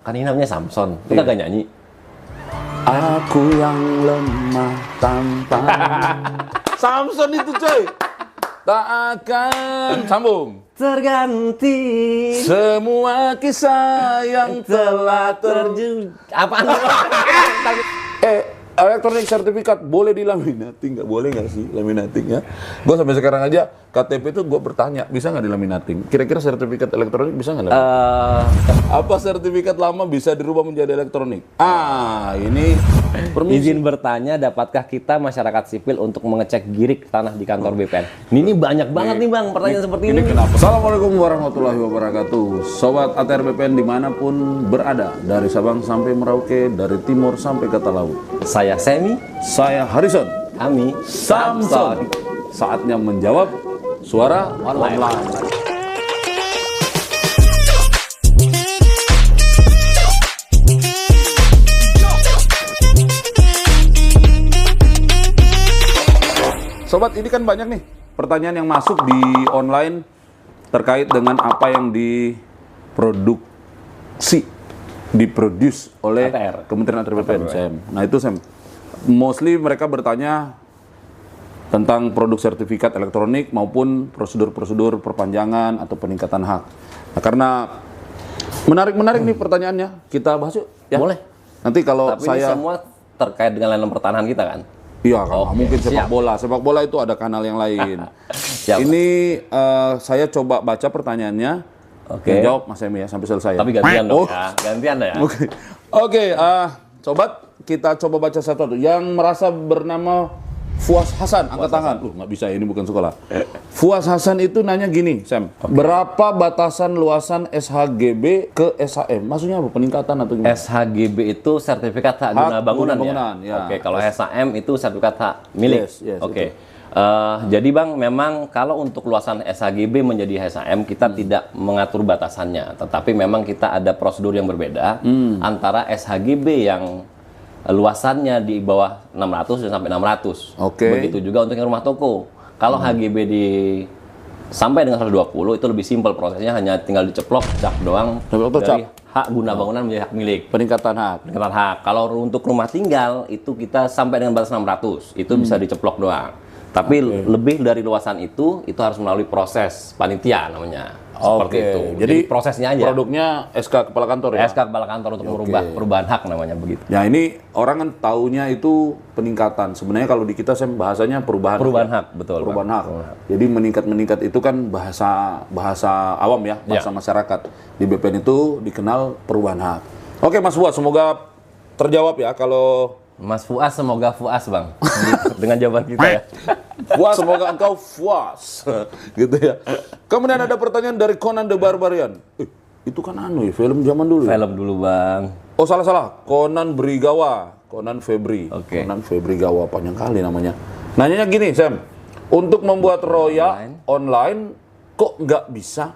Kan ini namanya Samson, itu kagak nyanyi. Aku yang lemah tanpa Samson itu coy. Tak akan sambung Terganti semua kisah yang telah terjadi. Apaan? Elektronik sertifikat boleh dilaminating nggak? Boleh nggak sih laminating ya? Gue sampai sekarang aja KTP itu gue bertanya bisa nggak dilaminating? Kira-kira sertifikat elektronik bisa nggak? Apa sertifikat lama bisa dirubah menjadi elektronik? Ini permisi. Izin bertanya, dapatkah kita masyarakat sipil untuk mengecek girik tanah di kantor BPN? Ini banyak banget nih bang pertanyaan seperti ini. Kenapa? Assalamualaikum warahmatullahi wabarakatuh. Sobat ATR BPN dimanapun berada, dari Sabang sampai Merauke, dari timur sampai ke laut. Saya Semi, Saya Harrison. kami Samson. Saatnya menjawab suara online. Sobat, ini kan banyak nih pertanyaan yang masuk di online terkait dengan apa yang diproduce oleh ATR. Kementerian ATR BPN. Sam. Nah itu Sam, mostly mereka bertanya tentang produk sertifikat elektronik maupun prosedur-prosedur perpanjangan atau peningkatan hak. Nah, karena menarik nih pertanyaannya, kita bahas yuk. Ya? Boleh. Nanti kalau Tapi ini semua terkait dengan layanan pertahanan kita kan? Iya, kan Oke, mungkin sepak siap. bola. Sepak bola itu ada kanal yang lain. Siap. Ini saya coba baca pertanyaannya. Oke. Yang jawab Mas Emi ya sampai selesai. Tapi gantian Oh. dong ya, gantian ya. Oke, sobat, kita coba baca satu-satu. Yang merasa bernama Fuas Hasan, angkat tangan. Nggak bisa, ini bukan sekolah. Fuas Hasan itu nanya gini, Sam. Berapa batasan luasan SHGB ke SHM? Maksudnya apa? Peningkatan atau gimana? SHGB itu sertifikat hak guna Hak bangunan, guna bangunan, ya. ya. Oke, kalau SHM itu sertifikat hak milik. Yes, Oke. Jadi bang, memang kalau untuk luasan SHGB menjadi SHM kita tidak mengatur batasannya, tetapi memang kita ada prosedur yang berbeda antara SHGB yang luasannya di bawah 600 dan sampai 600. Oke. Begitu juga untuk yang rumah toko. Kalau HGB di sampai dengan 120 itu lebih simpel prosesnya, hanya tinggal diceplok cap doang Diceplok dari cap. hak guna bangunan menjadi hak milik. Peningkatan hak. Peningkatan hak. Kalau untuk rumah tinggal itu kita sampai dengan batas 600, itu bisa diceplok doang. Tapi lebih dari luasan itu harus melalui proses panitia namanya. Seperti itu. Jadi prosesnya aja. Produknya SK Kepala Kantor ya? SK Kepala Kantor untuk merubah perubahan hak namanya begitu. Ya ini orang kan taunya itu peningkatan. Sebenarnya kalau di kita saya bahasanya perubahan Hak, betul. perubahan Pak. hak. Jadi meningkat itu kan bahasa awam ya, bahasa masyarakat. Di BPN itu dikenal perubahan hak. Oke Mas Fuad, semoga terjawab ya. Kalau Mas Fuas, semoga Fuas bang dengan jawaban kita ya. puas, semoga engkau puas. Gitu ya. Kemudian ada pertanyaan dari Conan the Barbarian. Itu kan ya, film zaman dulu. Film dulu bang. Oh salah. Conan Brigawa. Conan Febri. Oke. Conan Febri Gawa, panjang kali namanya. Nanyanya gini, Sam. Untuk membuat roya online kok nggak bisa?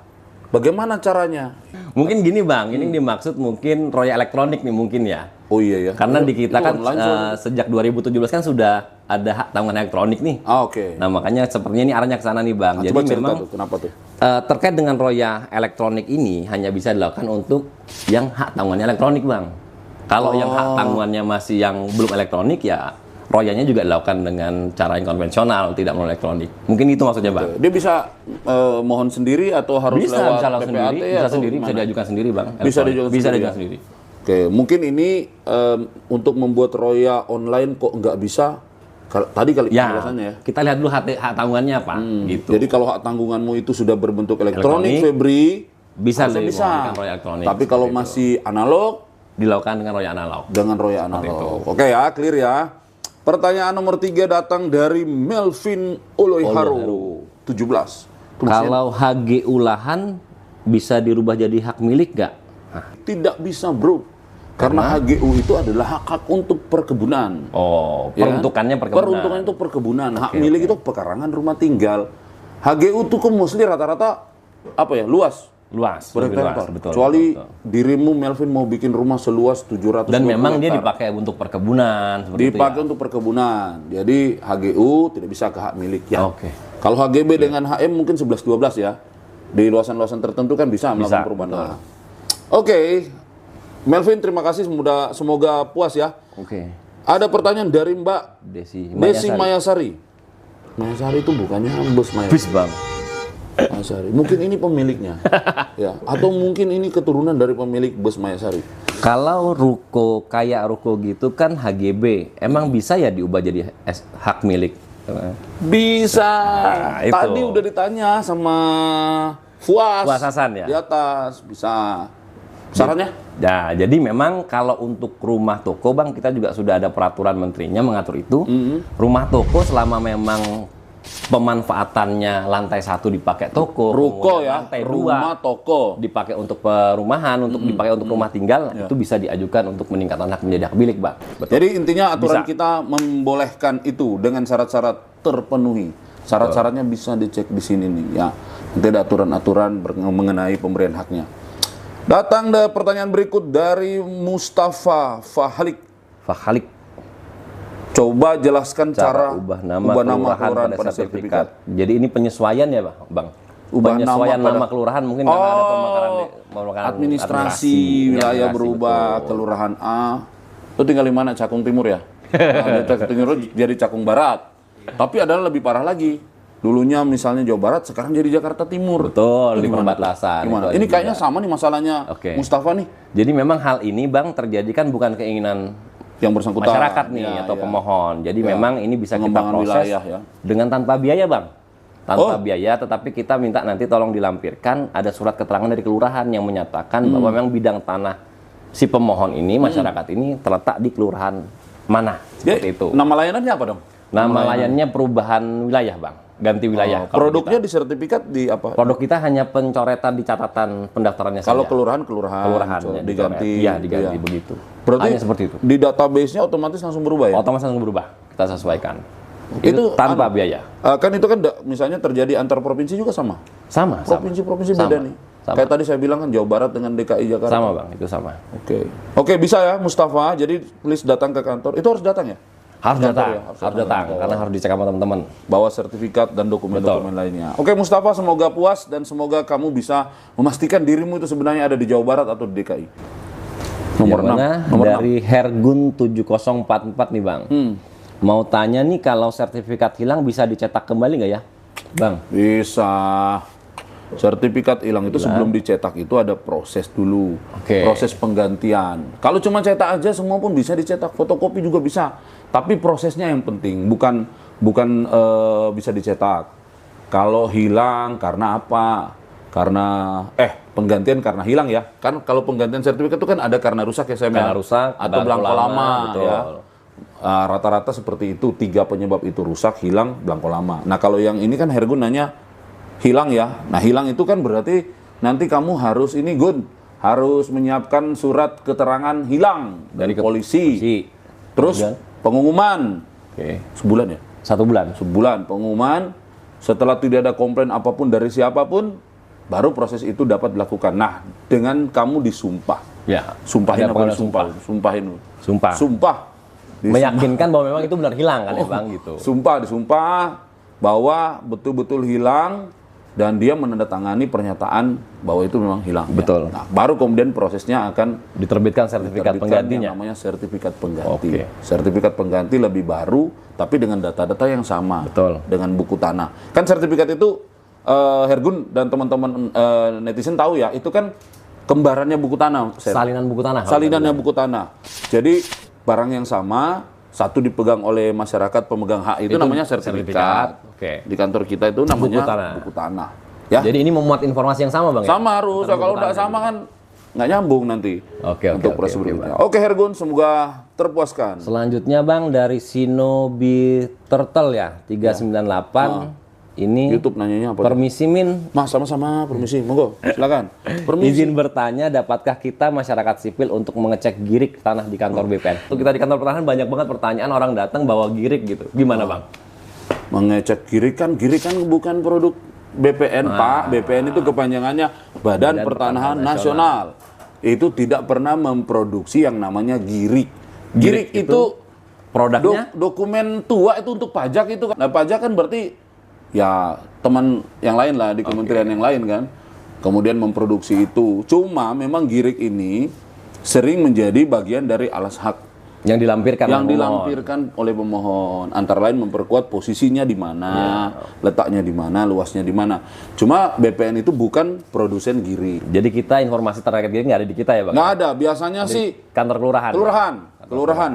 Bagaimana caranya? Mungkin gini bang, ini dimaksud mungkin roya elektronik nih mungkin ya. Oh iya ya. Karena di kita Itu kan online soalnya. sejak 2017 kan sudah ada hak tanggungan elektronik nih. Oke. Nah makanya sepertinya ini arahnya ke sana nih bang. Nah, Jadi coba cerita memang tuh, kenapa tuh? terkait dengan roya elektronik ini hanya bisa dilakukan untuk yang hak tanggungannya elektronik bang. Kalau yang hak tanggungannya masih yang belum elektronik ya royanya juga dilakukan dengan cara yang konvensional, tidak melalui elektronik. Mungkin itu maksudnya bang. Dia bisa mohon sendiri atau harus Bisa lewat langsung PPAT sendiri, bisa atau sendiri, bisa gimana? diajukan sendiri bang. Bisa Elektronik. diajukan Bisa sendiri, diajukan ya? sendiri. Oke, mungkin ini untuk membuat roya online kok nggak bisa? Tadi kali Ya, penjelasannya ya. kita lihat dulu hak tanggungannya apa, gitu. Jadi kalau hak tanggunganmu itu sudah berbentuk elektronik, Elektronik, Febri, bisa harusnya lebih menggunakan roya elektronik. Tapi kalau seperti itu. masih analog, Dilakukan dengan roya analog. dengan roya analog. Oke ya, clear ya. Pertanyaan nomor 3 datang dari Melvin Oloiharu, 17. Kalau HGU lahan bisa dirubah jadi hak milik nggak? Tidak bisa bro. Karena HGU itu adalah hak-hak untuk perkebunan. Oh, Ya kan? peruntukannya perkebunan. Peruntukan itu perkebunan. Hak milik itu pekarangan rumah tinggal. HGU itu kan mostly rata-rata apa ya, luas. Luas, Per lebih luas, hektar. betul. Kecuali betul. dirimu Melvin mau bikin rumah seluas 700 Dan memang dia dipakai untuk perkebunan seperti dipakai itu untuk perkebunan. Jadi HGU tidak bisa ke hak milik ya. Oke. Kalau HGB dengan HM mungkin 11-12 ya. Di luasan-luasan tertentu kan bisa melakukan Bisa, perubahan. betul. Nah, oke. Melvin, terima kasih, semoga puas ya. Oke. Ada pertanyaan dari Mbak Desi Desi Mayasari. Mayasari itu bukannya bus Mayasari. Bis bang. Mayasari. Mungkin ini pemiliknya. Ya, atau mungkin ini keturunan dari pemilik bus Mayasari. Kalau ruko kayak ruko gitu kan HGB, emang bisa ya diubah jadi hak milik? Bisa. Nah, itu. Tadi udah ditanya sama Fuas Hasan ya? di atas, bisa. Sarannya? Ya, jadi memang kalau untuk rumah toko bang, kita juga sudah ada peraturan menterinya mengatur itu. Rumah toko selama memang pemanfaatannya lantai 1 dipakai toko, Ruko kemudian ya, lantai 2 rumah toko. dipakai untuk perumahan, untuk dipakai untuk rumah tinggal, itu bisa diajukan untuk meningkatkan hak menjadi hak milik bang. Betul. Jadi intinya aturan Bisa. kita membolehkan itu dengan syarat-syarat terpenuhi. Syarat-syaratnya bisa dicek di sini nih ya. Nanti ada aturan-aturan mengenai pemberian haknya. Datang ada pertanyaan berikut dari Mustafa Fahalik. Fahalik. Coba jelaskan cara Ubah nama kelurahan pada sertifikat. Jadi ini penyesuaian ya bang? Ubah penyesuaian nama nama kelurahan mungkin karena ada pemekaran administrasi wilayah berubah, betul. kelurahan A. Itu tinggal di mana? Cakung Timur ya? Nah, Cakung Timur jadi Cakung Barat. Tapi adalah lebih parah lagi. Dulunya misalnya Jawa Barat, sekarang jadi Jakarta Timur. Betul, Itu di gimana? perbatasan. Gimana? Itu Ini ada kayaknya juga. sama nih masalahnya Mustafa nih. Jadi memang hal ini bang terjadi kan bukan keinginan Yang bersangkutan. masyarakat nih Ya, atau ya. pemohon. Jadi Ya. memang ini bisa kita Pengembangan proses wilayah, ya. dengan tanpa biaya bang. Tanpa Oh. biaya, tetapi kita minta nanti tolong dilampirkan ada surat keterangan dari kelurahan yang menyatakan bahwa memang bidang tanah si pemohon ini, masyarakat ini terletak di kelurahan mana. Seperti itu. Nama layanannya apa dong? Nama layannya perubahan wilayah bang. Ganti wilayah. kalau Produknya kita. di sertifikat di apa? Produk kita hanya pencoretan di catatan pendaftarannya saja. Kalau kelurahan kelurahannya diganti. Iya, diganti Iya. begitu. Berarti hanya seperti itu. di database-nya otomatis langsung berubah ya? Otomatis langsung berubah. Kita sesuaikan. Itu tanpa biaya. Kan itu kan misalnya terjadi antar provinsi juga sama. Sama. Provinsi-provinsi Sama. beda nih. Sama. Kayak tadi saya bilang kan Jawa Barat dengan DKI Jakarta. Sama bang, itu sama. Oke, bisa ya Mustafa. Jadi please datang ke kantor. Itu harus datang ya? Harus Kantor datang, ya, harus datang, karena harus dicek sama teman-teman. Bawa sertifikat dan dokumen-dokumen lainnya. Oke Mustafa, semoga puas dan semoga kamu bisa memastikan dirimu itu sebenarnya ada di Jawa Barat atau di DKI. Nomor Yang 6. mana? Nomor Dari Hergun 7044 nih bang. Mau tanya nih kalau sertifikat hilang bisa dicetak kembali nggak ya, bang? Bisa. Sertifikat hilang itu sebelum dicetak itu ada proses dulu. Oke. Proses penggantian. Kalau cuma cetak aja semua pun bisa dicetak, fotokopi juga bisa. Tapi prosesnya yang penting, bukan bisa dicetak. Kalau hilang karena apa? Karena penggantian karena hilang ya. Kan kalau penggantian sertifikat itu kan ada karena rusak ya, Karena rusak, atau belangko lama, betul. ya. Rata-rata seperti itu, 3 penyebab itu, rusak, hilang, belangko lama. Nah kalau yang ini kan Hergun nanya hilang ya. Nah hilang itu kan berarti nanti kamu harus harus menyiapkan surat keterangan hilang dari polisi. Terus Kemudian? pengumuman Oke. sebulan ya. 1 bulan. Sebulan pengumuman. Setelah tidak ada komplain apapun dari siapapun, baru proses itu dapat dilakukan. Nah dengan kamu disumpah. Ya. Sumpahin Ada apa pengadilan disumpah? Sumpahin. Sumpah. Sumpah. Meyakinkan bahwa memang itu benar hilang kan ya bang gitu. Disumpah bahwa betul-betul hilang dan dia menandatangani pernyataan bahwa itu memang hilang. Betul. Nah, baru kemudian prosesnya akan Diterbitkan sertifikat diterbitkan penggantinya. yang namanya sertifikat pengganti. Oke. Sertifikat pengganti lebih baru tapi dengan data-data yang sama. Betul. Dengan buku tanah. Kan sertifikat itu Hergun dan teman-teman netizen tahu ya, itu kan kembarannya buku tanah. Salinan buku tanah. Salinannya buku tanah. Jadi barang yang sama, satu dipegang oleh masyarakat pemegang hak itu namanya sertifikat. Oke. Di kantor kita itu namanya buku tanah. Ya. Jadi ini memuat informasi yang sama bang? Sama harus. Kalau nggak sama kan nggak nyambung nanti. Oke, untuk proses berikutnya. Oke Hergun, semoga terpuaskan. Selanjutnya bang dari Shinobi Turtle ya 398. Ini YouTube nanyanya apa? Permisi Min. Mas, sama-sama, permisi, monggo, silakan. Permisi. Izin bertanya, dapatkah kita masyarakat sipil untuk mengecek girik tanah di kantor BPN? Untuk kita di kantor pertahanan banyak banget pertanyaan orang datang bawa girik gitu. Gimana bang? Mengecek girik kan bukan produk BPN Pak. BPN itu kepanjangannya Badan Pertanahan Nasional. Itu tidak pernah memproduksi yang namanya girik. Girik itu produknya dokumen tua itu untuk pajak itu kan. Nah, pajak kan berarti ya teman yang lain lah di kementerian yang lain kan. Kemudian memproduksi itu. Cuma memang girik ini sering menjadi bagian dari alas hak yang dilampirkan yang oleh pemohon. dilampirkan oleh pemohon, antara lain memperkuat posisinya di mana, letaknya di mana, luasnya di mana. Cuma BPN itu bukan produsen giri. Jadi kita informasi terkait gini nggak ada di kita ya Bang? Nggak ada, biasanya sih Kantor kelurahan. kelurahan.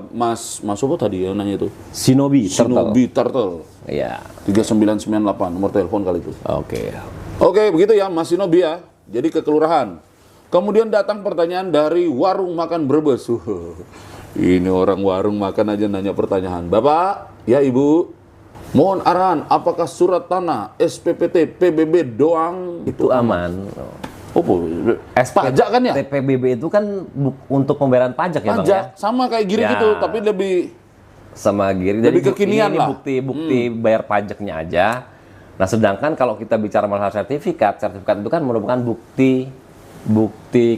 Mas apa tadi ya nanya itu? Shinobi Turtle. Shinobi Turtle. Iya. 3998 nomor telepon kali itu. Oke. Oke, begitu ya Mas Shinobi ya. Jadi ke kelurahan. Kemudian datang pertanyaan dari warung makan Brebes. Ini orang warung makan aja nanya pertanyaan. Bapak, ya Ibu, mohon arahan apakah surat tanah, SPPT, PBB doang Itu aman. Oh, pajak kan ya? PBB itu kan untuk pembayaran pajak ya Bang Pajak, ya? sama kayak giri Ya. gitu, tapi lebih Sama giri. Lebih kekinian ini lah. bukti bayar pajaknya aja. Nah, sedangkan kalau kita bicara masalah sertifikat itu kan merupakan bukti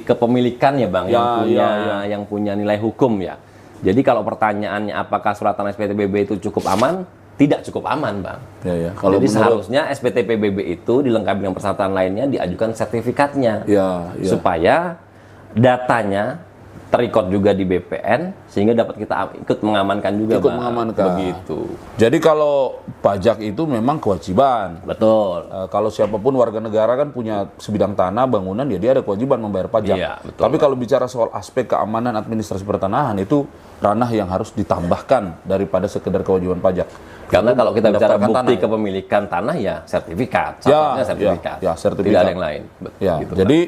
kepemilikan ya Bang, yang punya nilai hukum ya. Jadi kalau pertanyaannya apakah surat tanah SPTPBB itu cukup aman? Tidak cukup aman Bang. Ya. Jadi seharusnya SPTPBB itu dilengkapi dengan persyaratan lainnya, diajukan sertifikatnya. Ya. Supaya datanya terikot juga di BPN sehingga dapat kita ikut mengamankan juga Ikut Bang. mengamankan. Begitu. Jadi kalau pajak itu memang kewajiban. Betul. Kalau siapapun warga negara kan punya sebidang tanah, bangunan, ya dia ada kewajiban membayar pajak. Iya, betul. Tapi kalau bicara soal aspek keamanan administrasi pertanahan, itu ranah yang harus ditambahkan daripada sekedar kewajiban pajak. Karena kalau kita bicara Mendaftarkan bukti tanah, kepemilikan tanah ya sertifikat. Ya, Satunya sertifikat. ya, sertifikat. Tidak ada yang lain. Ya, Gitu, jadi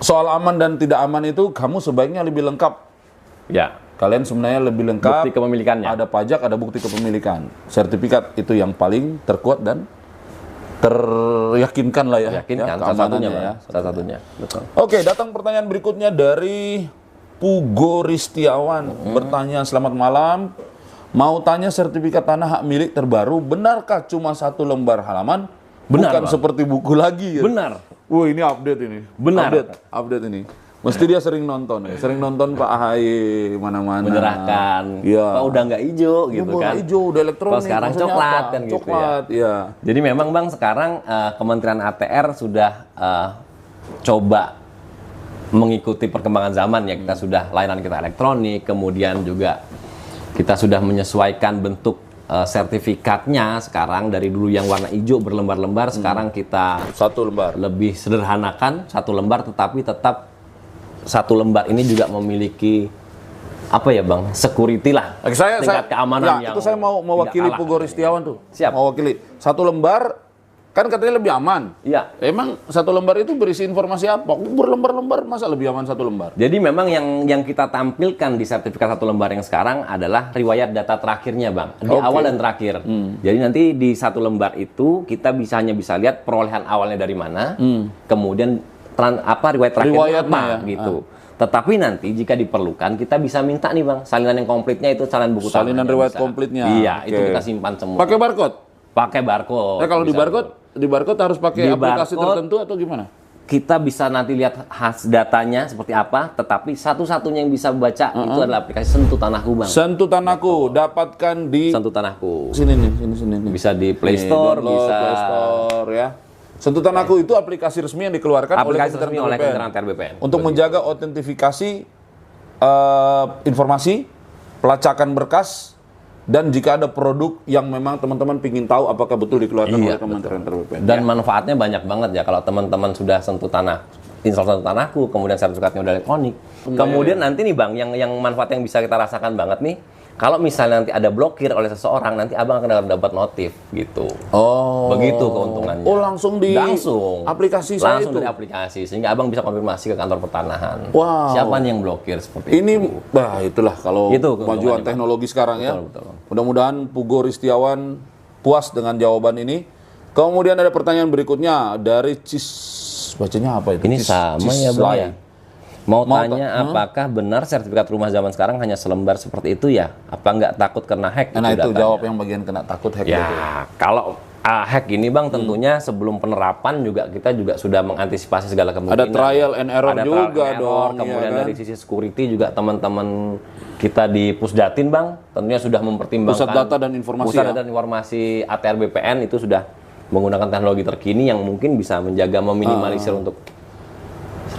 soal aman dan tidak aman itu kamu sebaiknya lebih lengkap. Bang. Ya. Kalian sebenarnya lebih lengkap. Bukti kepemilikannya. Ada pajak, ada bukti kepemilikan. Sertifikat itu yang paling terkuat dan teryakinkan lah ya. Yakinkan ya, salah satunya, keamanannya Bang. Salah satunya. Betul. Oke, datang pertanyaan berikutnya dari Pugo Ristiawan. Bertanya, selamat malam. Mau tanya sertifikat tanah hak milik terbaru, benarkah cuma 1 lembar halaman? Benar, Bukan Bang. seperti buku lagi ya? Benar. Wah, ini update ini. Benar. Update ini. Mesti dia sering nonton ya. Sering nonton Pak AHY mana-mana. Menyerahkan. Iya. Pak udah nggak hijau gitu Udah kan. hijau, udah elektronik. Kalau sekarang maksudnya coklat apa? kan gitu ya. Coklat, ya. Jadi memang Bang sekarang Kementerian ATR sudah coba mengikuti perkembangan zaman ya. Kita sudah layanan kita elektronik, kemudian juga kita sudah menyesuaikan bentuk sertifikatnya sekarang dari dulu yang warna hijau berlembar-lembar, sekarang kita 1 lembar. lebih sederhanakan 1 lembar, tetapi tetap 1 lembar ini juga memiliki apa ya Bang, security lah, tingkat keamanan yang itu saya mau mewakili tidak kalah. Pugo Ristiawan tuh. Siap. Mewakili 1 lembar kan katanya lebih aman. Iya. Emang 1 lembar itu berisi informasi apa? Berlembar-lembar, masa lebih aman 1 lembar? Jadi memang yang kita tampilkan di sertifikat 1 lembar yang sekarang adalah riwayat data terakhirnya Bang, di Oke. awal dan terakhir. Jadi nanti di 1 lembar itu kita hanya bisa lihat perolehan awalnya dari mana, kemudian riwayat terakhirnya Riwayatnya apa ya. gitu. Tetapi nanti jika diperlukan kita bisa minta nih Bang, salinan yang komplitnya itu salinan buku Salinan tanahnya riwayat bisa. komplitnya. Iya, Oke. itu kita simpan semua. Pakai barcode? Pakai barcode. Kalau di Bisa. barcode harus pakai Di aplikasi barcode, tertentu atau gimana? kita bisa nanti lihat datanya seperti apa, tetapi satu-satunya yang bisa baca itu adalah aplikasi Sentuh Tanahku Bang. Sentuh Tanahku, dapatkan di Sentuh Tanahku. sini nih. Bisa di Play Nih, Store, download, bisa Play Store ya. Sentuh Tanahku itu aplikasi resmi yang dikeluarkan aplikasi resmi oleh Kementerian Kementerian BPN. untuk menjaga autentifikasi informasi, pelacakan berkas, dan jika ada produk yang memang teman-teman ingin tahu apakah betul dikeluarkan Iya, oleh Kementerian BPN. Dan manfaatnya banyak banget ya kalau teman-teman sudah install Sentuh Tanahku, kemudian sertifikatnya udah elektronik. Kemudian nanti nih Bang, yang manfaat yang bisa kita rasakan banget nih, kalau misalnya nanti ada blokir oleh seseorang, nanti Abang akan dapat notif gitu. Oh. Begitu keuntungannya. Oh, langsung di langsung aplikasi saya langsung itu. dari aplikasi sehingga Abang bisa konfirmasi ke kantor pertanahan. Wow. Siapa nih yang blokir seperti Ini, itu. itulah kalau Itu kemajuan keuntungannya, teknologi sekarang ya. Betul. Mudah-mudahan Pugo Ristiawan puas dengan jawaban ini. Kemudian ada pertanyaan berikutnya dari bacanya apa itu? Ini sama ya Bang ya. Mau Mau tanya apakah benar sertifikat rumah zaman sekarang hanya selembar seperti itu ya? Apa nggak takut kena hack? Nah itu datanya? jawab yang bagian kena takut hack. Ya, itu. kalau hack ini Bang tentunya sebelum penerapan kita juga sudah mengantisipasi segala kemungkinan. Ada trial and error Ada juga trial and error, dong. Kemudian ya kan? dari sisi security juga teman-teman kita di Pusdatin Bang tentunya sudah mempertimbangkan Pusat Data dan Informasi Pusat ya? Data dan Informasi ATR BPN itu sudah menggunakan teknologi terkini yang mungkin bisa menjaga meminimalisir untuk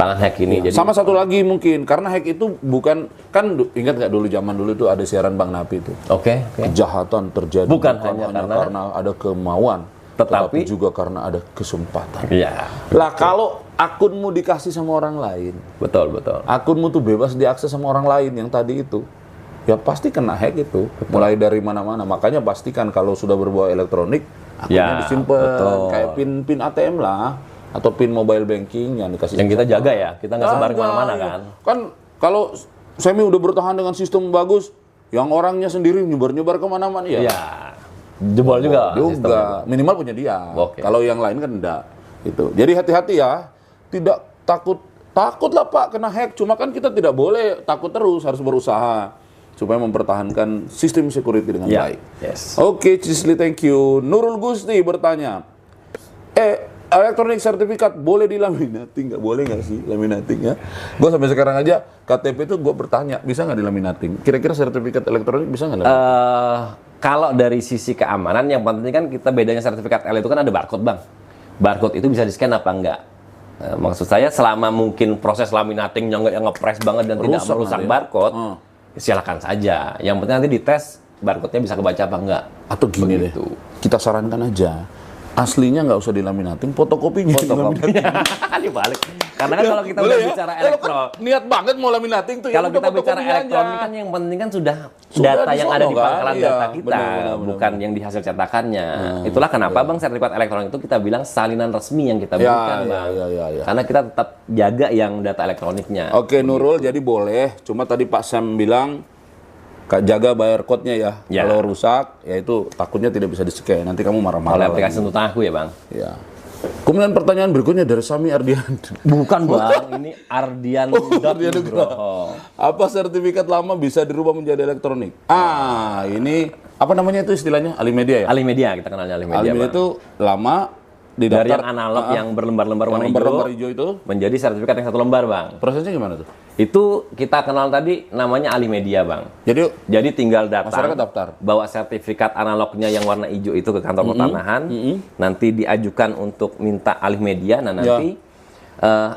Tangan hack ini. Jadi Sama satu lagi mungkin, karena hack itu bukan, kan ingat nggak dulu zaman dulu itu ada siaran Bang Napi itu. Oke. Kejahatan terjadi Bukan hanya karena ada kemauan, Tetapi juga karena ada kesempatan. Iya. Lah kalau akunmu dikasih sama orang lain, Betul. akunmu tuh bebas diakses sama orang lain yang tadi itu, ya pasti kena hack itu. Mulai dari mana-mana. Makanya pastikan kalau sudah berbau elektronik, akunnya disimpan kayak pin ATM lah, atau pin mobile banking yang dikasih. Yang kita jaga ya, kita nggak sebar kemana-mana kan. Kan kalau Semi udah bertahan dengan sistem bagus, yang orangnya sendiri nyebar-nyebar kemana-mana ya. Iya. Jebol juga. Juga minimal punya dia. Oke. Kalau yang lain kan enggak. Itu. Jadi hati-hati ya. Tidak takut lah Pak kena hack. Cuma kan kita tidak boleh takut terus, harus berusaha supaya mempertahankan sistem security dengan baik. Yes. Oke, Cisli, thank you. Nurul Gusti bertanya, elektronik sertifikat boleh dilaminating? Nggak boleh nggak sih laminating ya? Gue sampai sekarang aja KTP itu gue bertanya, bisa nggak dilaminating? Kira-kira sertifikat elektronik bisa nggak laminating? Kalau dari sisi keamanan, yang penting kan kita bedanya sertifikat L itu kan ada barcode, Bang. Barcode itu bisa di-scan apa enggak? Maksud saya selama mungkin proses laminatingnya nggak yang nge-press banget dan tidak merusak barcode, silakan saja. Yang penting nanti dites barcode-nya bisa kebaca apa enggak. Atau gini deh, kita sarankan aja, aslinya nggak usah dilaminating, fotokopinya dibalik. Karena kan kalau kita udah bicara elektron, niat banget mau laminating tuh. Kalau kita bicara elektronik kan yang penting kan sudah data yang ada di pangkalan data kita, bukan yang di hasil cetakannya. Itulah kenapa Bang sertifikat elektronik itu kita bilang salinan resmi yang kita berikan, Bang. Karena kita tetap jaga yang data elektroniknya. Oke, Nurul, jadi boleh. Cuma tadi Pak Sam bilang jaga bayar code-nya ya. Kalau rusak, ya itu takutnya tidak bisa di-scan. Nanti kamu marah-marah. Oleh aplikasi untuk aku ya, Bang. Ya. Kemudian pertanyaan berikutnya dari Sami Ardian. Bukan Bang, ini Ardian. Apa sertifikat lama bisa dirubah menjadi elektronik? Ini apa namanya itu istilahnya? Alimedia ya? Alimedia, kita kenalnya Alimedia. Alimedia itu lama di dari daftar yang analog yang berlembar-lembar warna hijau itu menjadi sertifikat yang 1 lembar, Bang. Prosesnya gimana tuh? Itu kita kenal tadi namanya Alimedia, Bang. Jadi tinggal masyarakat daftar, bawa sertifikat analognya yang warna hijau itu ke kantor pertanahan, nanti diajukan untuk minta Alimedia, nah nanti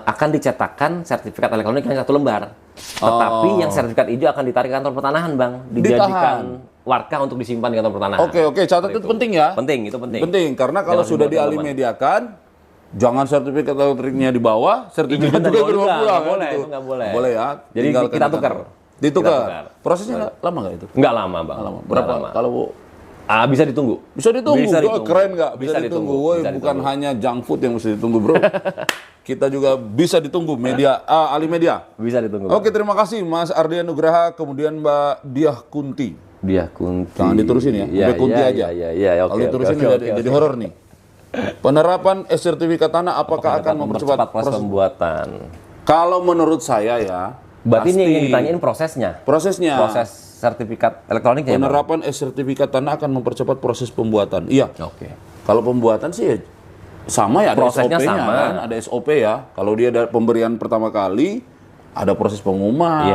akan dicetakkan sertifikat elektronik yang 1 lembar. Tetapi yang sertifikat hijau akan ditarik ke kantor pertanahan, Bang, dijadikan warka untuk disimpan di kantor pertanahan. Oke, catat itu penting ya. Penting, itu penting. Penting karena kalau sudah dialimediakan, jangan sertifikat elektriknya dibawa, sertifikat juga dibawa pulang. Boleh, itu nggak boleh. Boleh ya. Jadi kita tukar. Ditukar. Prosesnya lama nggak itu? Nggak lama, Bang. Berapa lama? Kalau bisa ditunggu. Bisa ditunggu. Keren nggak? Bisa ditunggu. Woi, bukan hanya junk food yang mesti ditunggu, Bro. Kita juga bisa ditunggu Alimedia. Bisa ditunggu. Oke, terima kasih Mas Ardian Nugraha, kemudian Mbak Diah Kunti. Jangan diterusin ya. Mbak Kunti aja. Iya. Kalau diterusin jadi horor nih. Penerapan sertifikat tanah apakah akan mempercepat proses pembuatan? Kalau menurut saya ya. Berarti ini yang ditanyain prosesnya. Proses sertifikat elektroniknya. Penerapan sertifikat tanah akan mempercepat proses pembuatan. Iya. Oke. Kalau pembuatan sih sama ya, ada prosesnya SOP-nya sama. Kan? Ada SOP ya. Kalau dia ada pemberian pertama kali, ada proses pengumuman,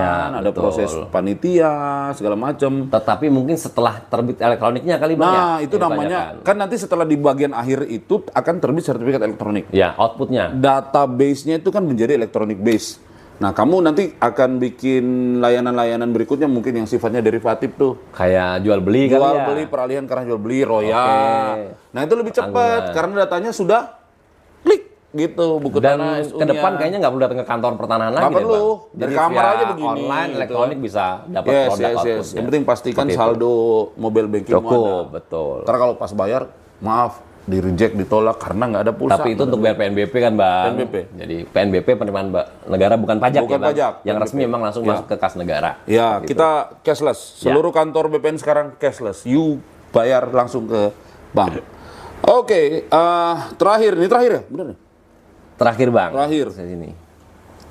ada proses panitia, segala macam. Tetapi mungkin setelah terbit elektroniknya kali Bang. Nah, itu namanya kan nanti setelah di bagian akhir itu akan terbit sertifikat elektronik. Ya, outputnya. Database-nya itu kan menjadi electronic base. Nah, kamu nanti akan bikin layanan-layanan berikutnya mungkin yang sifatnya derivatif tuh. Kayak jual beli kali ya. Jual beli, peralihan karena jual beli, royal. Nah, itu lebih cepat karena datanya sudah klik gitu, buku tanah. Dan ke depan kayaknya nggak perlu datang ke kantor pertanahan lagi. Nggak perlu. Dari kamar aja begini. Online, elektronik bisa dapat produk output. Yang penting pastikan saldo mobile banking cukup, betul. Karena kalau pas bayar, maaf, di reject, ditolak karena nggak ada pulsa. Tapi itu untuk bayar PNBP kan, Bang. PNBP. Jadi PNBP penerimaan negara bukan pajak. Bukan ya, Bang? pajak. Yang resmi memang langsung masuk ke kas negara. Ya, kita cashless. Seluruh kantor BPN sekarang cashless. You bayar langsung ke bank. Oke, terakhir ya, benar nih? Terakhir, Bang. Terakhir. Sini.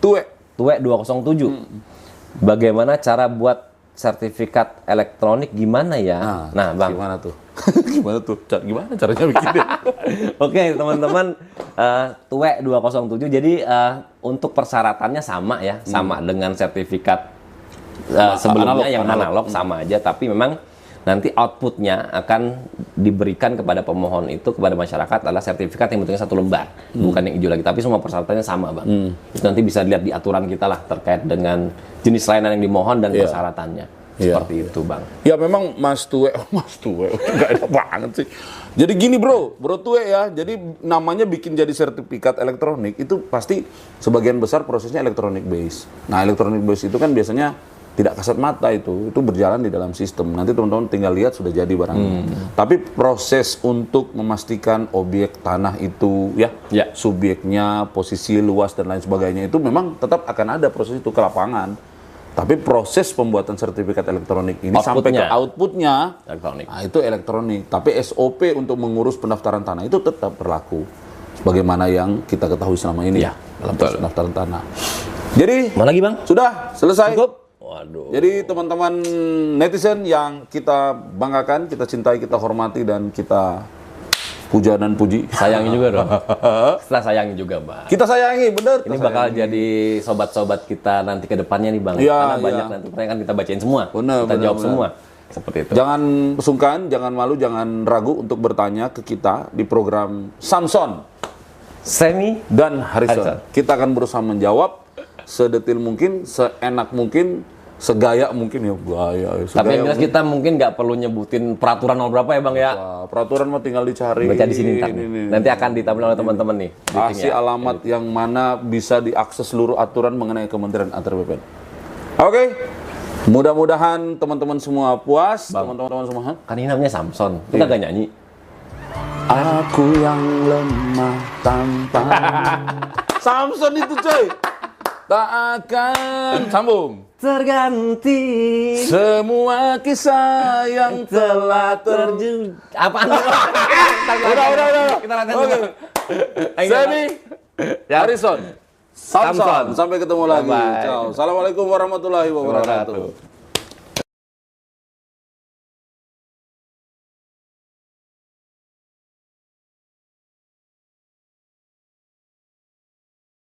Tuwe 207. Bagaimana cara buat sertifikat elektronik gimana ya? Nah, Bang. Gimana tuh? Gimana caranya bikinnya? Oke, teman-teman, Tuwe 207. Jadi untuk persyaratannya sama ya, sama dengan sertifikat sebelumnya yang analog sama aja, tapi memang nanti outputnya akan diberikan kepada pemohon itu, kepada masyarakat adalah sertifikat yang bentuknya 1 lembar, bukan yang hijau lagi, tapi semua persyaratannya sama, Bang. Itu nanti bisa dilihat di aturan kita lah terkait dengan jenis layanan yang dimohon dan persyaratannya. Seperti itu, Bang. Ya memang Mas Tue nggak ada banget sih. Jadi gini bro Tue ya, jadi namanya bikin jadi sertifikat elektronik itu pasti sebagian besar prosesnya elektronik base. Nah elektronik base itu kan biasanya tidak kasat mata, itu berjalan di dalam sistem. Nanti teman-teman tinggal lihat sudah jadi barangnya. Tapi proses untuk memastikan objek tanah itu subjeknya, posisi luas dan lain sebagainya itu memang tetap akan ada proses itu ke lapangan. Tapi proses pembuatan sertifikat elektronik ini sampai ke outputnya elektronik. Nah, itu elektronik. Tapi SOP untuk mengurus pendaftaran tanah itu tetap berlaku sebagaimana yang kita ketahui selama ini dalam proses pendaftaran tanah. Jadi mana lagi, Bang? Sudah selesai. Cukup. Waduh. Jadi teman-teman netizen yang kita banggakan, kita cintai, kita hormati dan kita puja dan puji. Sayangi juga dong. Setelah sayangi juga, Bang. Kita sayangi, bener. Ini bakal jadi sobat-sobat kita nanti ke depannya nih, Bang. Ya, karena banyak nanti pertanyaan kan kita bacain semua. Bener, kita jawab semua. Seperti itu. Jangan sungkan, jangan malu, jangan ragu untuk bertanya ke kita di program Samson, Semi dan Harrison. Kita akan berusaha menjawab sedetil mungkin, seenak mungkin, segaya mungkin ya. Tapi yang jelas kita mungkin nggak perlu nyebutin peraturan nomor berapa ya, Bang ya. Wah, peraturan mah tinggal dicari. Baca di sini ntar. Nanti akan ditampilkan oleh teman-teman nih. Kasih alamat yang mana bisa diakses seluruh aturan mengenai Kementerian Antar BPN. Oke. Mudah-mudahan teman-teman semua puas. Teman-teman semua. Kan ini namanya Samson. Kita gak nyanyi. Aku yang lemah tanpa. Samson itu coy. Tak akan sambung. Terganti Semua kisah yang telah terjun. Apaan? Udah. Kita latihan. Oke. Semi, Harrison, Samson. Sampai ketemu lagi. Bye-bye. Ciao. Assalamualaikum warahmatullahi wabarakatuh.